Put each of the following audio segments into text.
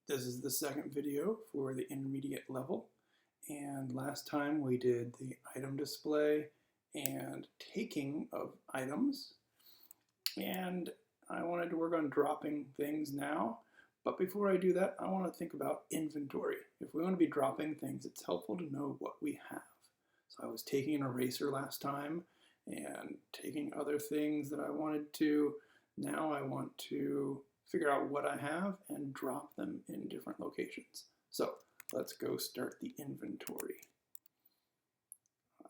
This is the second video for the intermediate level, and last time we did the item display and taking of items, and I wanted to work on dropping things now. But before I do that, I want to think about inventory. If we want to be dropping things, it's helpful to know what we have. So I was taking an eraser last time and taking other things that I wanted to. Now I want to figure out what I have and drop them in different locations. So let's go start the inventory.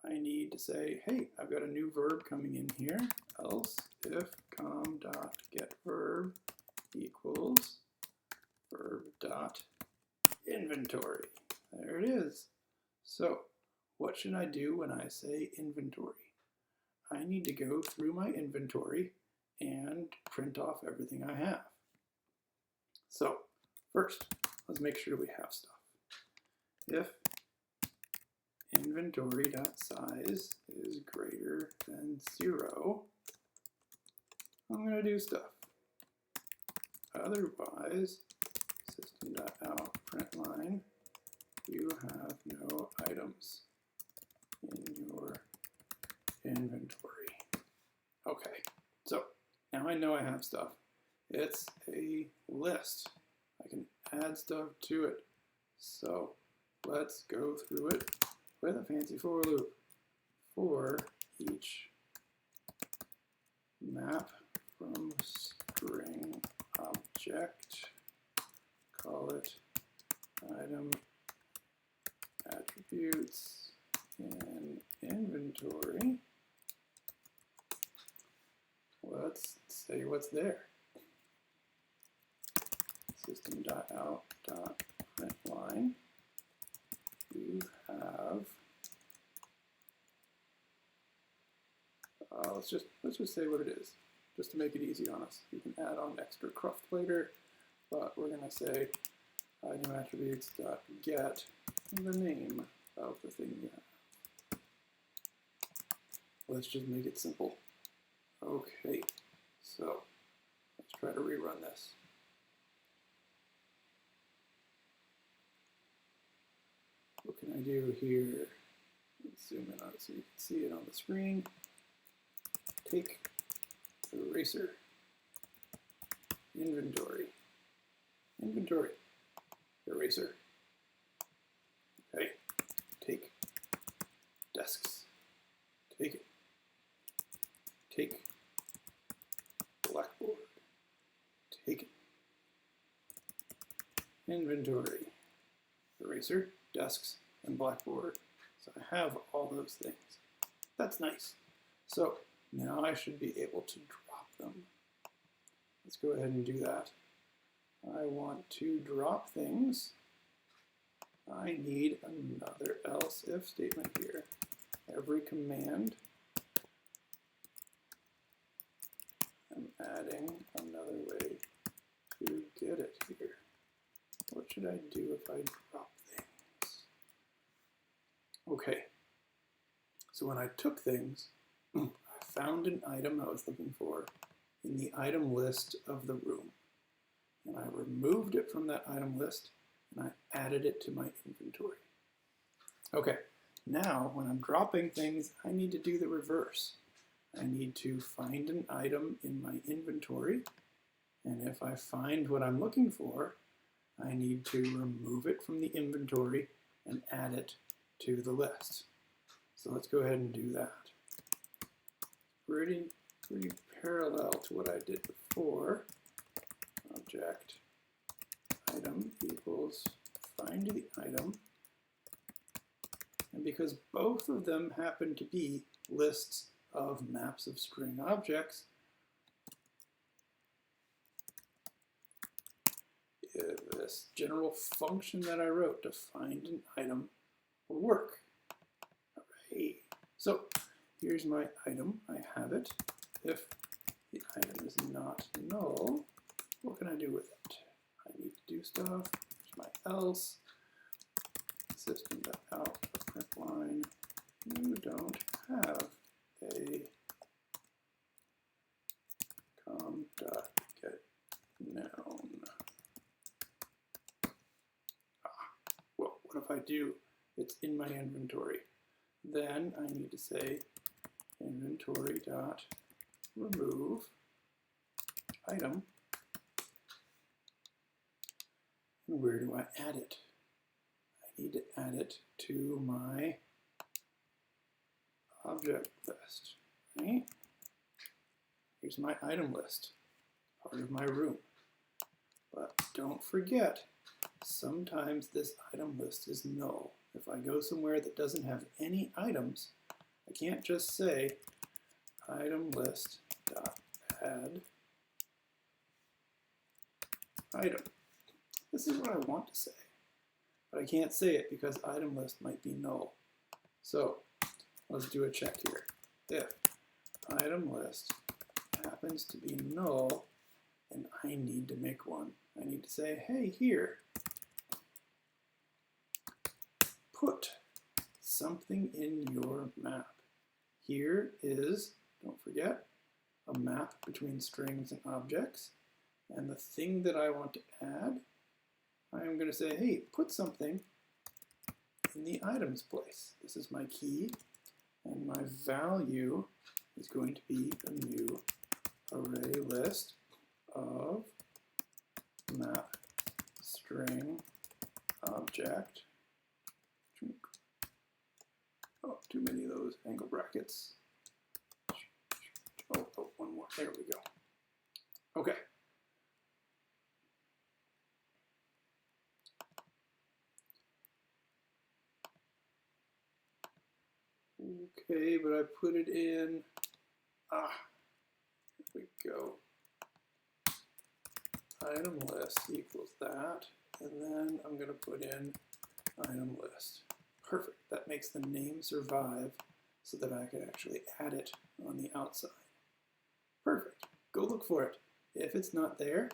I need to say, hey, I've got a new verb coming in here, else if com.getVerb equals verb.inventory. There it is. So what should I do when I say inventory? I need to go through my inventory and print off everything I have. So first, let's make sure we have stuff. If inventory.size is greater than 0, I'm going to do stuff. Otherwise, system.out.println, you have no items in your inventory. Okay, so now I know I have stuff. It's a list. I can add stuff to it. So let's go through it with a fancy for loop. For each map from string object, call it item attributes in inventory. Let's say what's there. System.out.println, you have, let's just say what it is, just to make it easy on us. You can add on extra cruft later, but we're going to say item attributes.get the name of the thing you have. Let's just make it simple. Okay, so let's try to rerun this. What can I do here? Let's zoom in on it so you can see it on the screen. Take eraser, inventory, eraser. Okay, take desks, take it, take blackboard, take it, inventory, eraser, desks, and blackboard. So I have all those things. That's nice. So now I should be able to drop them. Let's go ahead and do that. I want to drop things. I need another else if statement here. Every command, I'm adding another way to get it here. What should I do if I drop things? Okay, so when I took things, I found an item I was looking for in the item list of the room. And I removed it from that item list and I added it to my inventory. Okay, now when I'm dropping things, I need to do the reverse. I need to find an item in my inventory, and if I find what I'm looking for, I need to remove it from the inventory and add it to the list. So let's go ahead and do that. Pretty parallel to what I did before. Object item equals find the item. And because both of them happen to be lists of maps of string objects, this general function that I wrote to find an item will work. Hooray. So here's my item. I have it. If the item is not null, what can I do with it? I need to do stuff. Here's my else. System.out.println. You don't have a com.getNown. I do, it's in my inventory. Then I need to say inventory dot remove item. And where do I add it? I need to add it to my object list, right? Here's my item list, part of my room. But don't forget, sometimes this item list is null. If I go somewhere that doesn't have any items, I can't just say item list dot add item. This is what I want to say, but I can't say it because item list might be null. So let's do a check here. If item list happens to be null, and I need to make one. I need to say, hey, here, put something in your map. Here is, don't forget, a map between strings and objects. And the thing that I want to add, I'm going to say, hey, put something in the items place. This is my key, and my value is going to be a new array list of map string object. Oh, too many of those angle brackets. Oh, one more. There we go. Okay. Okay, but I put it in, here we go. Item list equals that, and then I'm going to put in item list. Perfect. That makes the name survive so that I can actually add it on the outside. Perfect. Go look for it. If it's not there,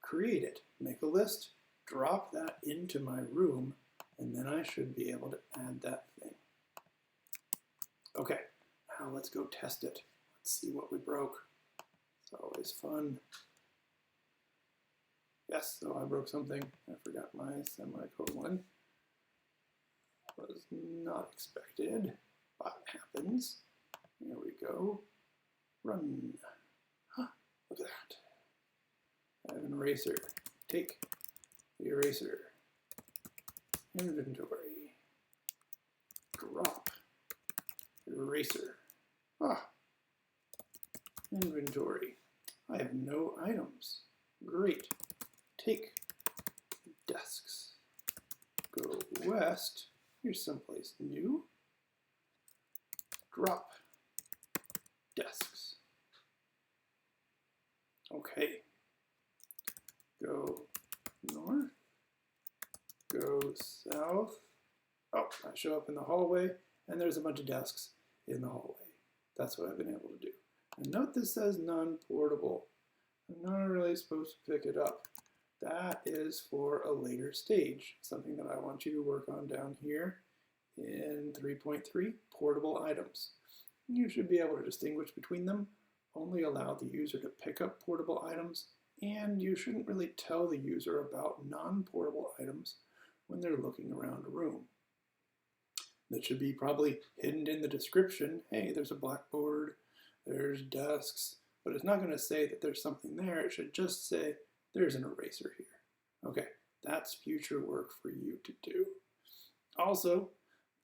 create it. Make a list, drop that into my room, and then I should be able to add that thing. Okay, now let's go test it. Let's see what we broke. It's always fun. Yes, so I broke something. I forgot my semicolon. Was not expected, but happens. There we go. Run. Huh, look at that. I have an eraser. Take the eraser. Inventory. Drop. Eraser. Inventory. I have no items. Great. Take desks. Go west. Here's someplace new. Drop desks. Okay. Go north. Go south. Oh, I show up in the hallway, and there's a bunch of desks in the hallway. That's what I've been able to do. And note this says non-portable. I'm not really supposed to pick it up. That is for a later stage, something that I want you to work on down here in 3.3, portable items. You should be able to distinguish between them, only allow the user to pick up portable items, and you shouldn't really tell the user about non-portable items when they're looking around a room. That should be probably hidden in the description. Hey, there's a blackboard, there's desks, but it's not going to say that there's something there. It should just say there's an eraser here. Okay, that's future work for you to do. Also,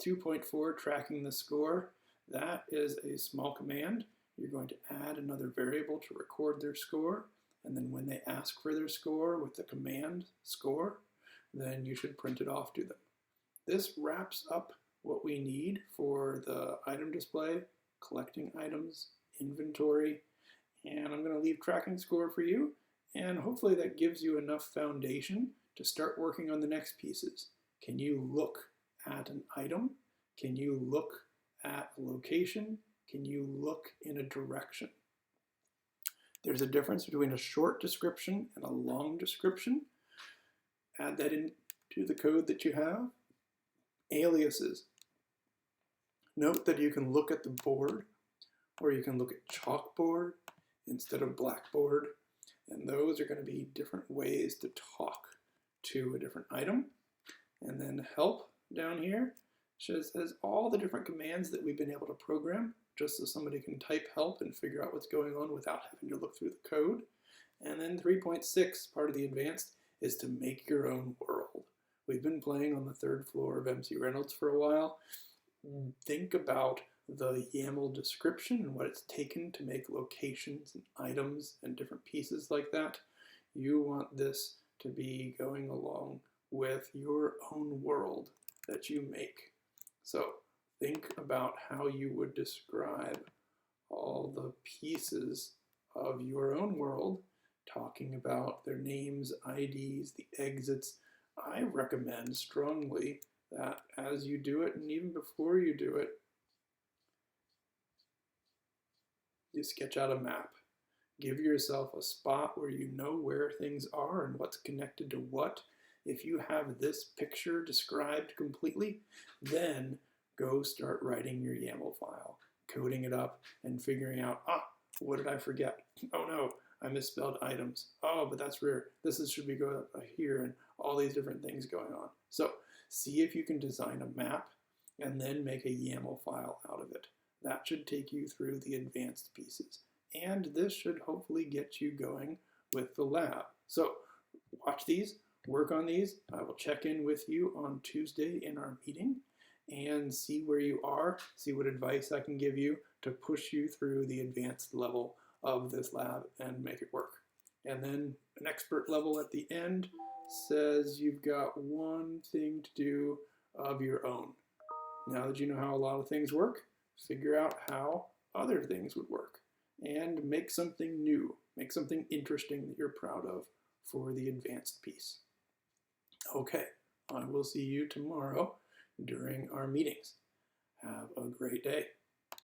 2.4, tracking the score. That is a small command. You're going to add another variable to record their score, and then when they ask for their score with the command score, then you should print it off to them. This wraps up what we need for the item display, collecting items, inventory, and I'm going to leave tracking score for you, and hopefully that gives you enough foundation to start working on the next pieces. Can you look at an item? Can you look at a location? Can you look in a direction? There's a difference between a short description and a long description. Add that into the code that you have. Aliases. Note that you can look at the board, or you can look at chalkboard instead of blackboard, and those are going to be different ways to talk to a different item. And then help, down here says all the different commands that we've been able to program, just so somebody can type help and figure out what's going on without having to look through the code. And then 3.6, part of the advanced, is to make your own world. We've been playing on the 3rd floor of MC Reynolds for a while. Think about the YAML description and what it's taken to make locations and items and different pieces like that. You want this to be going along with your own world that you make. So think about how you would describe all the pieces of your own world, talking about their names, IDs, the exits. I recommend strongly that as you do it, and even before you do it, you sketch out a map. Give yourself a spot where you know where things are and what's connected to what. If you have this picture described completely, then go start writing your YAML file, coding it up and figuring out, what did I forget? Oh no, I misspelled items. Oh, but that's rare. Should be going up here, and all these different things going on. So see if you can design a map and then make a YAML file out of it. That should take you through the advanced pieces. And this should hopefully get you going with the lab. So watch these, work on these. I will check in with you on Tuesday in our meeting and see where you are, see what advice I can give you to push you through the advanced level of this lab and make it work. And then an expert level at the end says you've got one thing to do of your own. Now that you know how a lot of things work, figure out how other things would work and make something new, make something interesting that you're proud of for the advanced piece. Okay, I will see you tomorrow during our meetings. Have a great day.